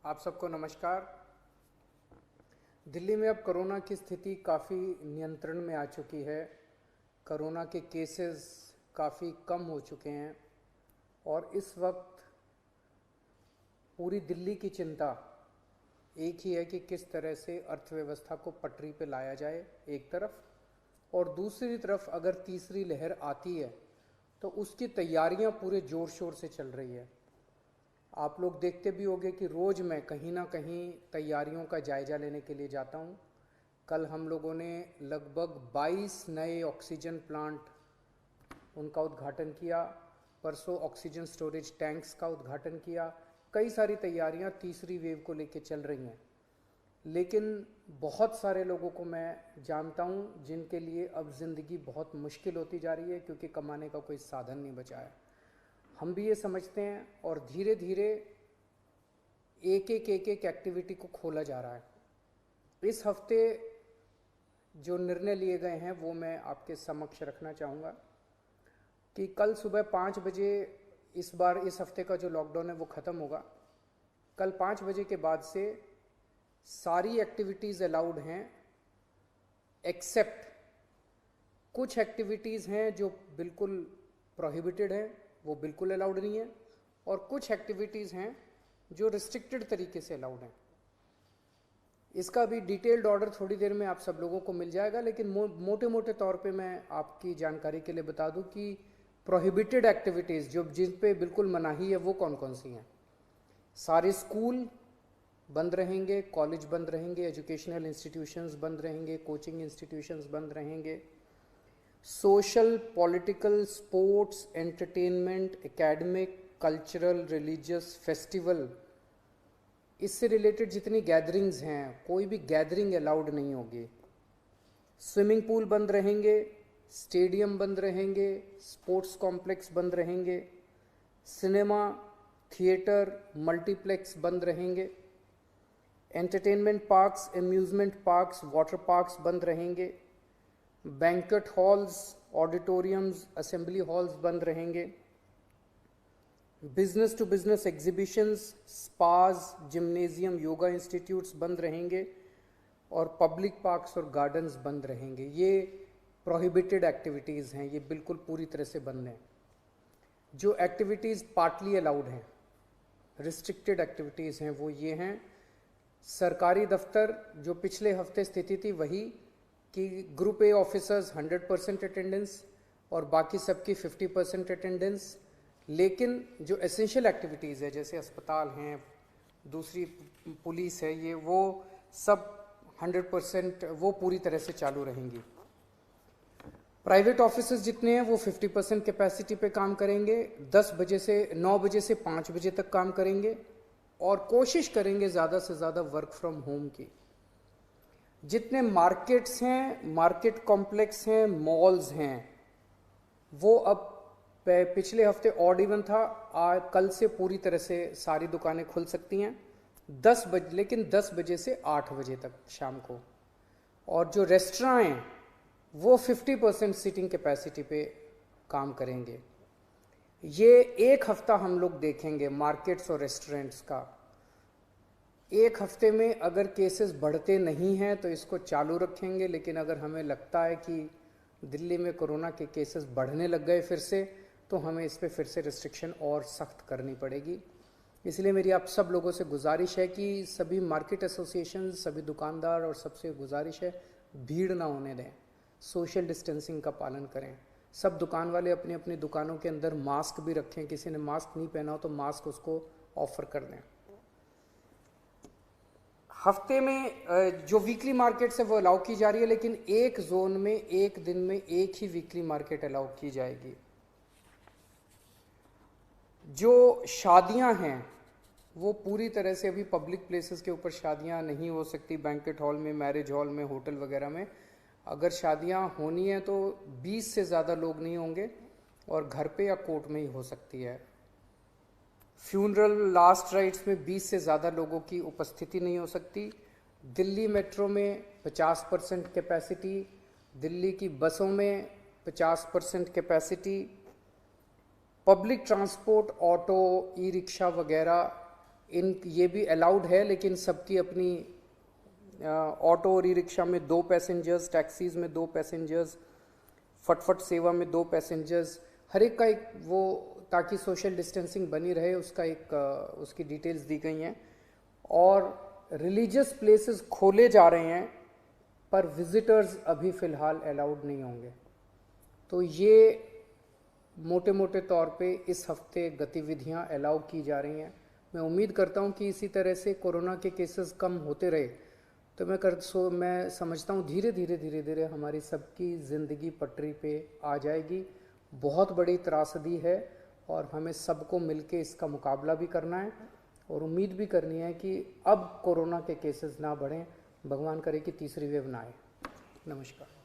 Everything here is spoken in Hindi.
आप सबको नमस्कार। दिल्ली में अब कोरोना की स्थिति काफ़ी नियंत्रण में आ चुकी है। कोरोना के केसेस काफ़ी कम हो चुके हैं और इस वक्त पूरी दिल्ली की चिंता एक ही है कि किस तरह से अर्थव्यवस्था को पटरी पे लाया जाए एक तरफ, और दूसरी तरफ अगर तीसरी लहर आती है तो उसकी तैयारियां पूरे ज़ोर शोर से चल रही है। आप लोग देखते भी होंगे कि रोज़ मैं कहीं ना कहीं तैयारियों का जायज़ा लेने के लिए जाता हूँ। कल हम लोगों ने लगभग 22 नए ऑक्सीजन प्लांट उनका उद्घाटन किया, परसों ऑक्सीजन स्टोरेज टैंक्स का उद्घाटन किया। कई सारी तैयारियां तीसरी वेव को लेकर चल रही हैं, लेकिन बहुत सारे लोगों को मैं जानता हूं जिनके लिए अब ज़िंदगी बहुत मुश्किल होती जा रही है क्योंकि कमाने का कोई साधन नहीं बचा है। हम भी ये समझते हैं और धीरे धीरे एक एक एक्टिविटी को खोला जा रहा है। इस हफ्ते जो निर्णय लिए गए हैं वो मैं आपके समक्ष रखना चाहूँगा कि कल सुबह 5 बजे इस बार इस हफ्ते का जो लॉकडाउन है वो ख़त्म होगा। कल 5 बजे के बाद से सारी एक्टिविटीज़ अलाउड हैं, एक्सेप्ट कुछ एक्टिविटीज़ हैं जो बिल्कुल प्रोहिबिटेड हैं, वो बिल्कुल अलाउड नहीं है, और कुछ एक्टिविटीज़ हैं जो रिस्ट्रिक्टेड तरीके से अलाउड हैं। इसका भी डिटेल्ड ऑर्डर थोड़ी देर में आप सब लोगों को मिल जाएगा, लेकिन मोटे मोटे तौर पे मैं आपकी जानकारी के लिए बता दूं कि प्रोहिबिटेड एक्टिविटीज़ जो जिन पे बिल्कुल मनाही है वो कौन कौन सी हैं। सारे स्कूल बंद रहेंगे, कॉलेज बंद रहेंगे, एजुकेशनल इंस्टीट्यूशंस बंद रहेंगे, कोचिंग इंस्टीट्यूशंस बंद रहेंगे, social, political, sports, entertainment, academic, cultural, religious, festival, इससे रिलेटेड जितनी गैदरिंग्स हैं कोई भी गैदरिंग अलाउड नहीं होगी। स्विमिंग पूल बंद रहेंगे, स्टेडियम बंद रहेंगे, स्पोर्ट्स कॉम्प्लेक्स बंद रहेंगे, सिनेमा, थिएटर, मल्टीप्लेक्स बंद रहेंगे, entertainment parks, amusement parks, water parks बंद रहेंगे, banquet halls, auditoriums, assembly halls बंद रहेंगे, business to business exhibitions, spas, gymnasium, yoga institutes बंद रहेंगे, और पब्लिक पार्क्स और गार्डन्स बंद रहेंगे। ये प्रोहिबिटेड एक्टिविटीज़ हैं, ये बिल्कुल पूरी तरह से बंद हैं। जो एक्टिविटीज़ पार्टली अलाउड हैं, रिस्ट्रिक्टेड एक्टिविटीज़ हैं, वो ये हैं। सरकारी दफ्तर जो पिछले हफ्ते स्थिति थी वही कि ग्रुप ए ऑफिसर्स 100% अटेंडेंस और बाकी सबकी 50% अटेंडेंस, लेकिन जो एसेंशियल एक्टिविटीज़ है जैसे अस्पताल हैं, दूसरी पुलिस है, ये वो सब 100% वो पूरी तरह से चालू रहेंगी। प्राइवेट ऑफिसेज जितने हैं वो 50% कैपेसिटी पे काम करेंगे, 10 बजे से 9 बजे से 5 बजे तक काम करेंगे, और कोशिश करेंगे ज़्यादा से ज़्यादा वर्क फ्रॉम होम की। जितने मार्केट्स हैं, मार्केट कॉम्प्लेक्स हैं, मॉल्स हैं, वो अब पिछले हफ्ते ऑड इवन था, कल से पूरी तरह से सारी दुकानें खुल सकती हैं 10 बजे, लेकिन 10 बजे से 8 बजे तक शाम को। और जो रेस्टोरेंट हैं वो 50% सीटिंग कैपेसिटी पे काम करेंगे। ये एक हफ्ता हम लोग देखेंगे मार्केट्स और रेस्टोरेंट्स का। एक हफ्ते में अगर केसेस बढ़ते नहीं हैं तो इसको चालू रखेंगे, लेकिन अगर हमें लगता है कि दिल्ली में कोरोना के केसेस बढ़ने लग गए फिर से, तो हमें इस पर फिर से रिस्ट्रिक्शन और सख्त करनी पड़ेगी। इसलिए मेरी आप सब लोगों से गुजारिश है कि सभी मार्केट एसोसिएशन, सभी दुकानदार और सबसे गुजारिश है भीड़ ना होने दें, सोशल डिस्टेंसिंग का पालन करें। सब दुकान वाले अपनी अपनी दुकानों के अंदर मास्क भी रखें, किसी ने मास्क नहीं पहना हो तो मास्क उसको ऑफर कर दें। हफ्ते में जो वीकली मार्केट्स है वो अलाउ की जा रही है, लेकिन एक जोन में एक दिन में एक ही वीकली मार्केट अलाउ की जाएगी। जो शादियां हैं वो पूरी तरह से अभी पब्लिक प्लेसेस के ऊपर शादियां नहीं हो सकती, बैंक्वेट हॉल में, मैरिज हॉल में, होटल वगैरह में। अगर शादियां होनी है तो 20 से ज़्यादा लोग नहीं होंगे और घर पे या कोर्ट में ही हो सकती है। फ्यूनरल लास्ट राइट्स में 20 से ज़्यादा लोगों की उपस्थिति नहीं हो सकती। दिल्ली मेट्रो में 50% कैपेसिटी, दिल्ली की बसों में 50% capacity, public transport, auto, e rickshaw वगैरह इन ये भी अलाउड है, लेकिन सबकी अपनी ऑटो और ई रिक्शा में 2 पैसेंजर्स, टैक्सीज में 2 पैसेंजर्स, फटफट सेवा में 2 पैसेंजर्स, हर एक का एक वो, ताकि सोशल डिस्टेंसिंग बनी रहे, उसका एक उसकी डिटेल्स दी गई हैं। और रिलीजियस प्लेसेस खोले जा रहे हैं, पर विजिटर्स अभी फ़िलहाल अलाउड नहीं होंगे। तो ये मोटे मोटे तौर पे इस हफ्ते गतिविधियां अलाउ की जा रही हैं। मैं उम्मीद करता हूं कि इसी तरह से कोरोना के केसेस कम होते रहे तो मैं समझता हूं धीरे धीरे हमारी सबकी ज़िंदगी पटरी पे आ जाएगी। बहुत बड़ी त्रासदी है और हमें सबको मिलके इसका मुकाबला भी करना है और उम्मीद भी करनी है कि अब कोरोना के केसेस ना बढ़ें, भगवान करे कि तीसरी वेव ना आए। नमस्कार।